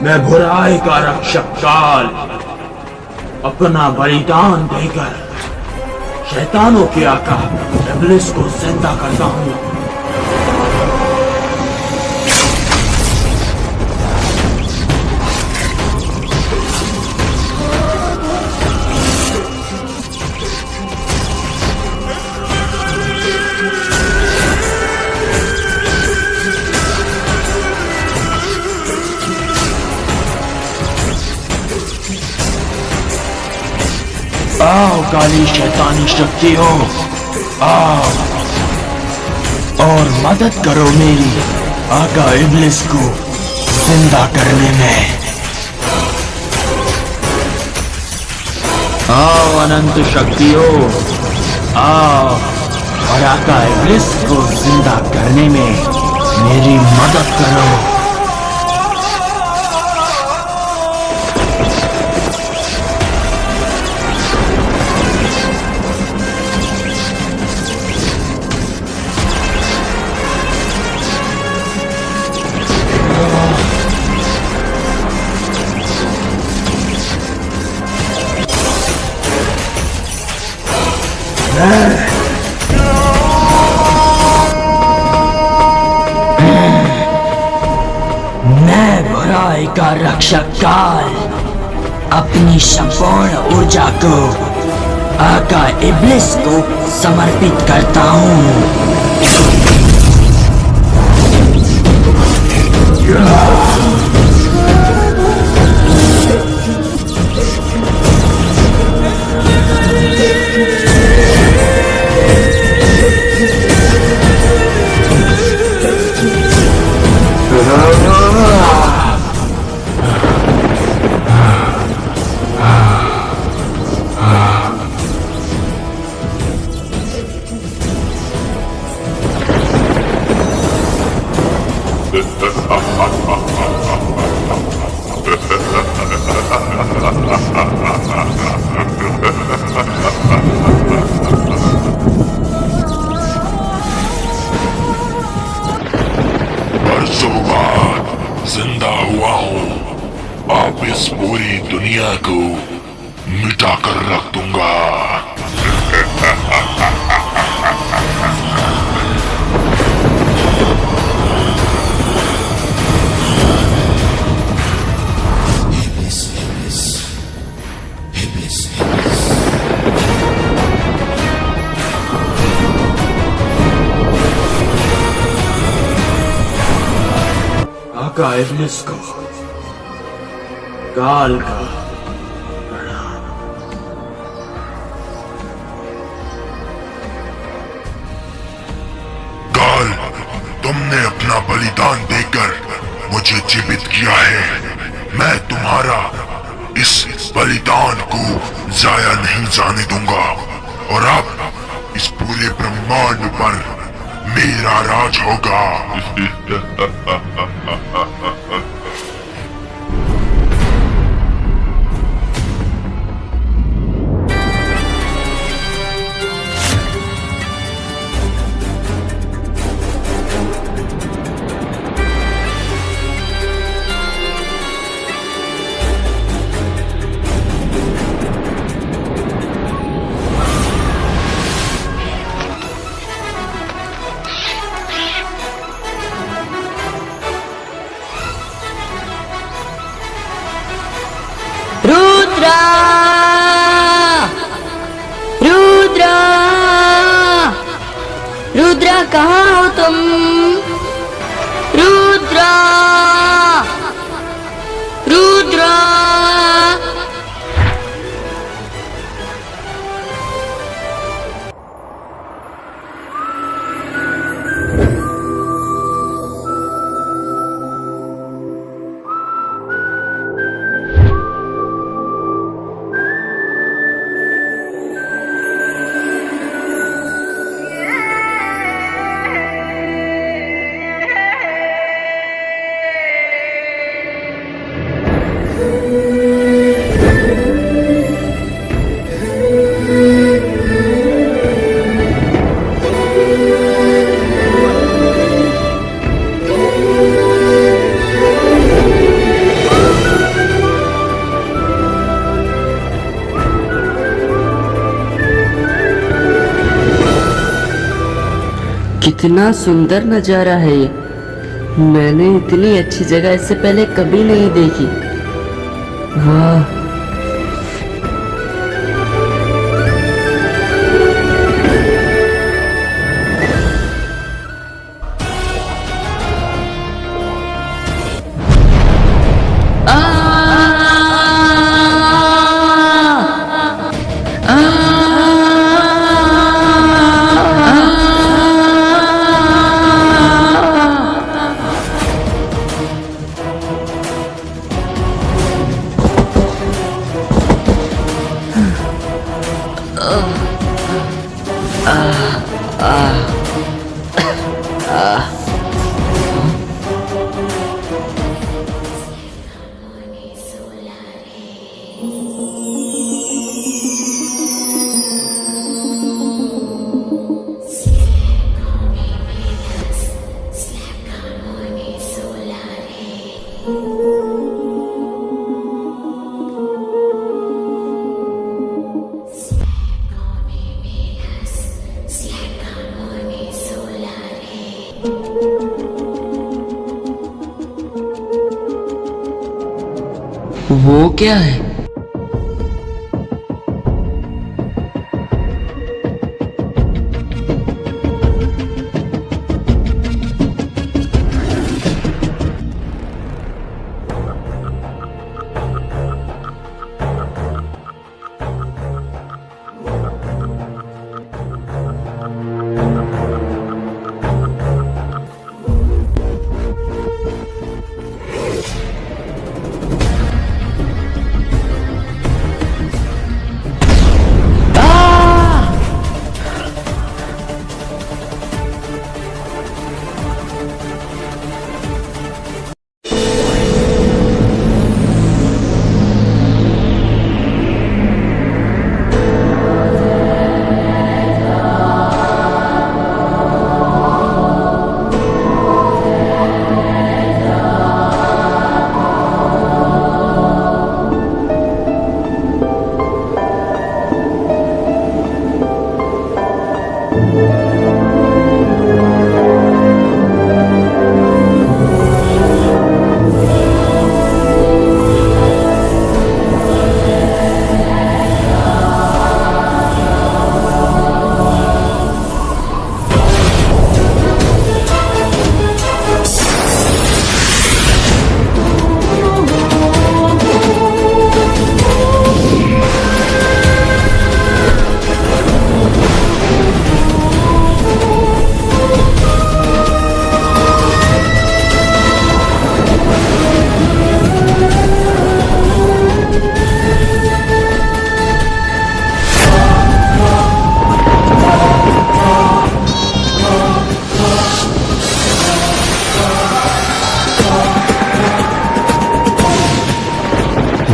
मैं बुराई का रक्षक काल अपना बलिदान देकर शैतानों के आका इब्लिस को जिंदा करता हूँ। आओ काली शैतानी शक्तियों, आओ और मदद करो मेरी आका इब्लिस को जिंदा करने में। आओ अनंत शक्तियों, आओ और आका इब्लिस को जिंदा करने में मेरी मदद करो। मैं बुराई का रक्षक काल अपनी संपूर्ण ऊर्जा को आका इब्लिस को समर्पित करता हूँ। बरसों बाद जिंदा हुआ हूँ। अब इस पूरी दुनिया को मिटा कर रख दूंगा। आका इब्लिस को काल का प्रणाम। काल, तुमने अपना बलिदान देकर मुझे जीवित किया है। मैं तुम्हारा इस बलिदान को जाया नहीं जाने दूंगा और अब इस पूरे ब्रह्मांड पर मेरा राज होगा। रुद्रा, रुद्रा, रुद्रा कहाँ हो तुम? रुद्रा, रुद्रा। कितना सुंदर नजारा है ये। मैंने इतनी अच्छी जगह इससे पहले कभी नहीं देखी। वाह। वो क्या है?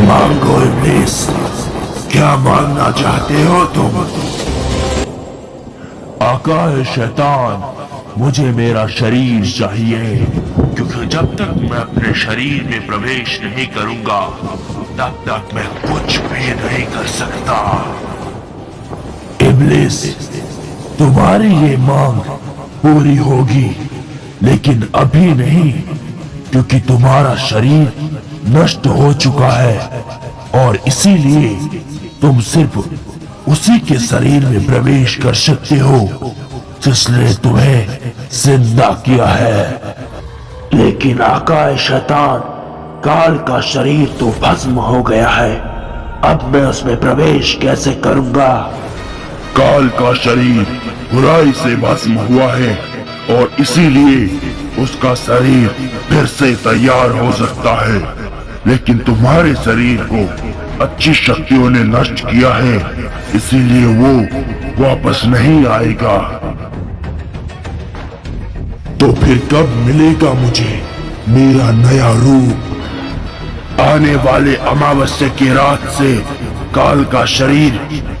मांगो इब्लीस, क्या मांगना चाहते हो तुम? आका शैतान, मुझे मेरा शरीर चाहिए, क्योंकि जब तक मैं अपने शरीर में प्रवेश नहीं करूंगा तब तक मैं कुछ भी नहीं कर सकता। इब्लीस, तुम्हारी ये मांग पूरी होगी, लेकिन अभी नहीं, क्योंकि तुम्हारा शरीर नष्ट हो चुका है और इसीलिए तुम सिर्फ उसी के शरीर में प्रवेश कर सकते हो जिसने तुम्हें जिंदा किया है। लेकिन आका शैतान, काल का शरीर तो भस्म हो गया है, अब मैं उसमें प्रवेश कैसे करूंगा? काल का शरीर बुराई से भस्म हुआ है और इसीलिए उसका शरीर फिर से तैयार हो सकता है, लेकिन तुम्हारे शरीर को अच्छी शक्तियों ने नष्ट किया है, इसीलिए वो वापस नहीं आएगा। तो फिर कब मिलेगा मुझे मेरा नया रूप? आने वाले अमावस्या की रात से काल का शरीर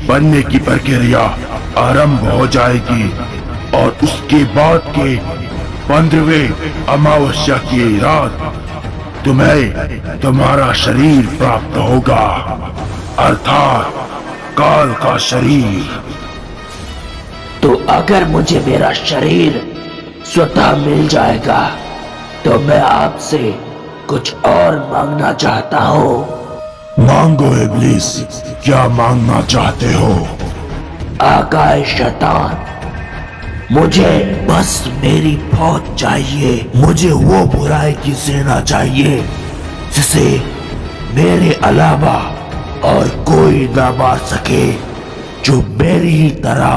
बनने की प्रक्रिया आरंभ हो जाएगी और उसके बाद के 15वें अमावस्या की रात तुम्हें तुम्हारा शरीर प्राप्त होगा, अर्थात काल का शरीर। तो अगर मुझे मेरा शरीर स्वतः मिल जाएगा। तो मैं आपसे कुछ और मांगना चाहता हूँ। मांगो इब्लिस, क्या मांगना चाहते हो? आकाए शैतान, मुझे बस मेरी फौज चाहिए। मुझे वो बुराई की सेना चाहिए जिसे मेरे अलावा और कोई ना मार सके, जो मेरी ही तरह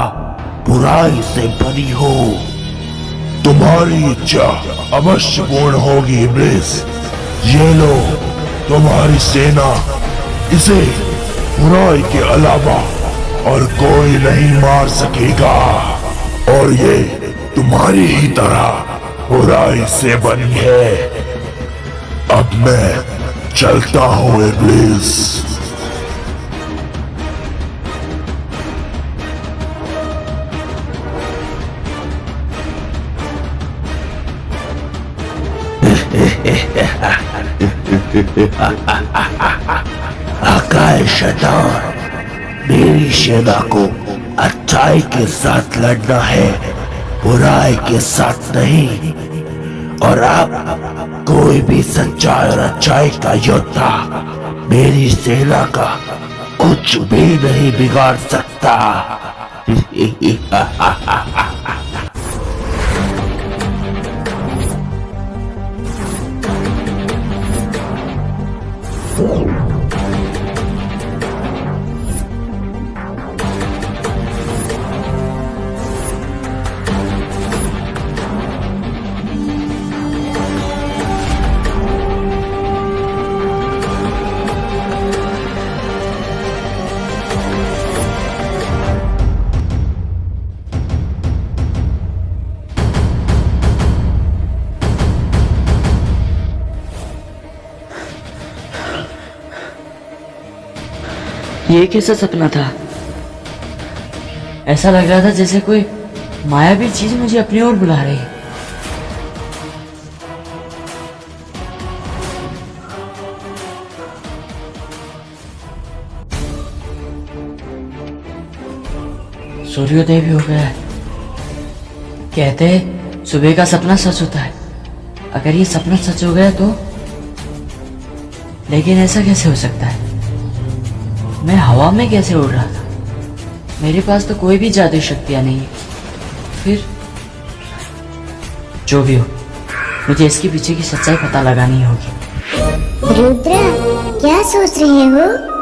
बुराई से बनी हो। तुम्हारी इच्छा अवश्य पूर्ण होगी इब्लिस। ये लो तुम्हारी सेना। इसे बुराई के अलावा और कोई नहीं मार सकेगा, और ये तुम्हारी ही तरह बुराई से बनी है। अब मैं चलता हूँ इब्लिस। आकाए शैतान, मेरी सेना को अच्छाई के साथ लड़ना है, बुराई के साथ नहीं। और अब कोई भी सच्चाई और अच्छाई का योद्धा मेरी सेना का कुछ भी नहीं बिगाड़ सकता। ये कैसा सपना था? ऐसा लग रहा था जैसे कोई मायावी चीज मुझे अपनी ओर बुला रही है। सूर्योदय भी हो गया है। कहते हैं सुबह का सपना सच होता है। अगर ये सपना सच हो गया तो, लेकिन ऐसा कैसे हो सकता है? मैं हवा में कैसे उड़ रहा था? मेरे पास तो कोई भी जादुई शक्तियां नहीं है। फिर जो भी हो, मुझे इसके पीछे की सच्चाई पता लगानी होगी। रुद्रा, क्या सोच रहे हो?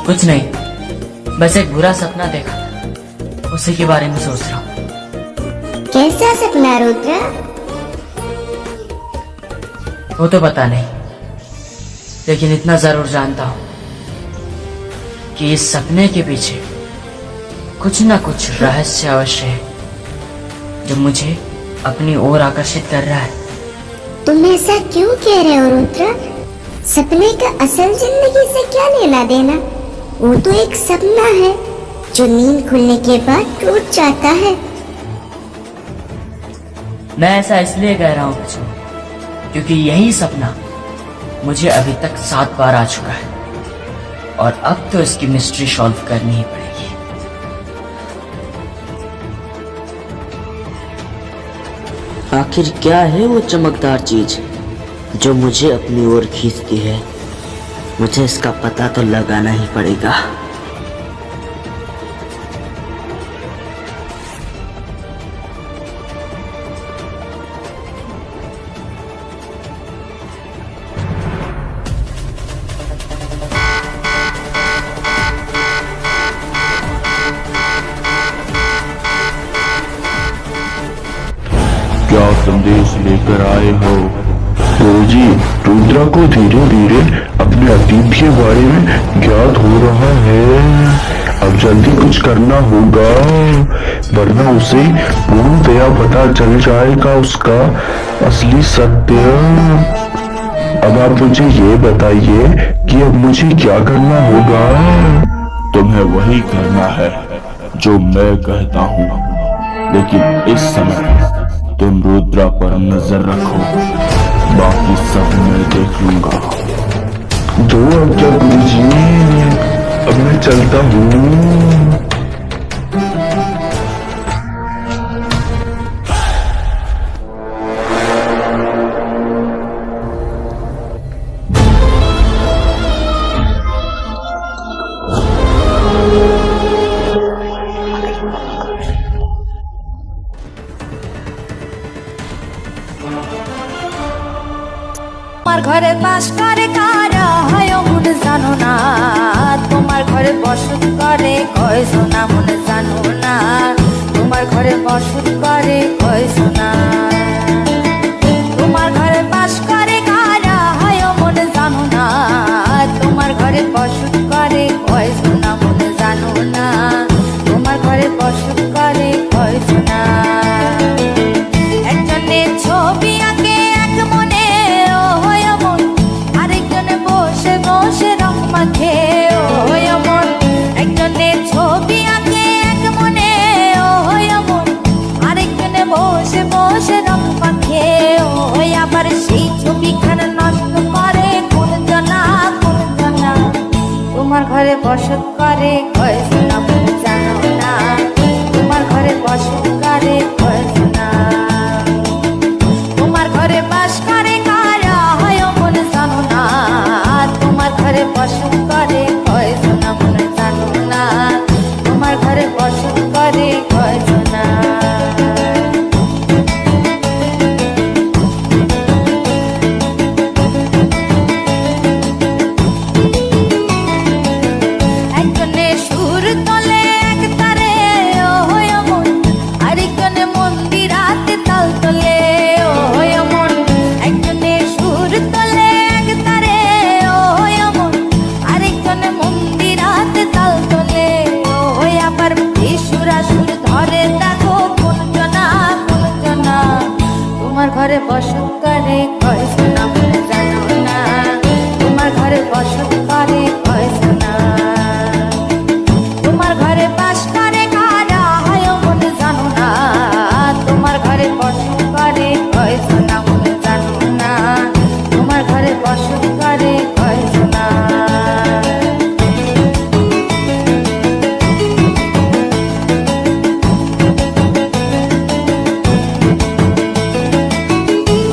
कुछ नहीं, बस एक बुरा सपना देखा था, उसी के बारे में सोच रहा हूँ। कैसा सपना रुद्रा? वो तो पता नहीं, लेकिन इतना जरूर जानता हूँ कि इस सपने के पीछे कुछ ना कुछ रहस्य अवश्य है जो मुझे अपनी ओर आकर्षित कर रहा है। तुम ऐसा क्यों कह रहे हो रुद्रा? सपने का असल जिंदगी से क्या लेना देना? वो तो एक सपना है जो नींद खुलने के बाद टूट जाता है। मैं ऐसा इसलिए कह रहा हूँ बच्चों, क्योंकि यही सपना मुझे अभी तक 7 बार आ चुका है, और अब तो इसकी मिस्ट्री सॉल्व करनी ही पड़ेगी। आखिर क्या है वो चमकदार चीज जो मुझे अपनी ओर खींचती है? मुझे इसका पता तो लगाना ही पड़ेगा। क्या संदेश लेकर आए हो गुरुजी? रुद्रा को धीरे धीरे अपने अतीत के बारे में ज्ञात हो रहा है। अब जल्दी कुछ करना होगा, वरना उसे पूर्णतया पता चल जाएगा उसका असली सत्य। अब आप मुझे ये बताइए कि अब मुझे क्या करना होगा? तुम्हें वही करना है जो मैं कहता हूँ, लेकिन इस समय तुम रुद्रा पर नजर रखो, बाकी सब मैं देख लूंगा। दो आज्ञा गुरुजी, अब मैं चलता हूँ। তোমার ঘরে বাস করে কারা হয় মনে জানো না, তোমার ঘরে বসত করে কয় সোনা মনে জানো না, তোমার ঘরে বসত করে কয় সোনা। তোমার ঘরে বাস করে কারা হয় মনে জানো না, তোমার ঘরে বসত করে কয় সোনা মনে জানো না, তোমার ঘরে বসত করে কয় সোনা। একজনের ছবি আঁকে এক মনে ও হয় মন, আরেকজনে বসে বসে রং মাখে ও হয় মন। একজনের ছবি আঁকে এক মনে ও হয় মন, আরেকজনে বসে বসে রং মাখে ও হয়। আবার সেই ছবিখানা নষ্ট করে কোন জনা কোন জনা। তোমার ঘরে বসত করে কয় সোনা মনে জানো না, তোমার ঘরে বসত করে কয় সোনা। তোমার ঘরে বাস করে কারা হয় মনে জানো না, তোমার ঘরে বসত করে কয় সোনা মনে জানো না, তোমার ঘরে বসত করে কয় সোনা। একজনে সুর তোলে এক তারে ও হয় মন, আরেকজনে মন্দিরাতে তাল তোলে ও হয় মন। একজনে সুর তোলে এক তারে ও হয় মন, আরেকজনে মন্দিরাতে তাল তোলে ও হয়। আবার সুরা সুর ধরে দেখো কোন জনা কোন জনা। তোমার ঘরে বসত করে কয় সোনা মনে জানো না, তোমার ঘরে বসত করে কয় সোনা। তোমার ঘরে বাস করে কারা হয় মনে জানো না, তোমার ঘরে বসত করে কয় সোনা মনে জানো না, তোমার ঘরে বসত করে কয় সোনা।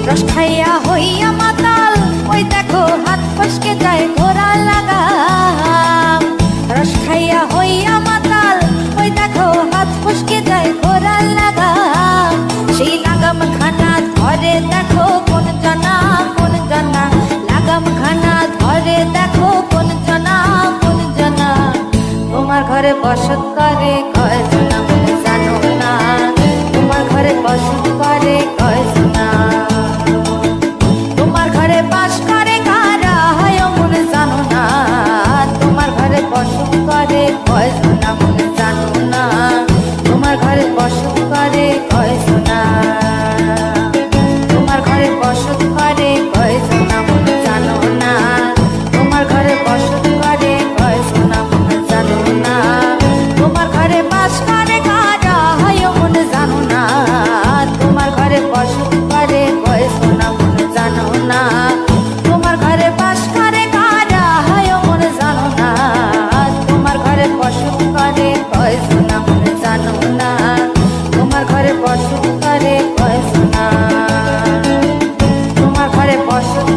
রস খাইয়া হইয়া মাতাল ওই দেখো হাত ফসকে যায় ঘোড়া লাগাম। রস খাইয়া হইয়া মাতাল ওই দেখো হাত ফসকে যায় ঘোড়া লাগাম। সেই লাগাম খানা ধরে দেখো কোন জনা কোন জনা, লাগাম খানা ধরে দেখো কোন জনা কোন জনা। তোমার ঘরে বসত করে কয় সোনা মনে জানো না, তোমার ঘরে বসত করে কয় সোনা। তোমার ঘরে বাস করে কারা হয় মনে জানো না, তোমার ঘরে বসত করে কয় সোনা মনে জানো না, তোমার ঘরে বসত করে কয় সোনা। তোমার ঘরে বসত করে কয় সোনা মনে জানো না, তোমার ঘরে বসত করে কয় সোনা মনে জানো না। তোমার ঘরে বাস করে কারা হয় মনে জানো না, তোমার ঘরে বসত করে কয় সোনা মনে জানো না, তোমার ঘরে বাস করে কারা হয় মনে জানো না, তোমার ঘরে বসত করে কয় সোনা মনে জানো না, তোমার ঘরে বসত করে কয় সোনা। তোমার ঘরে বসত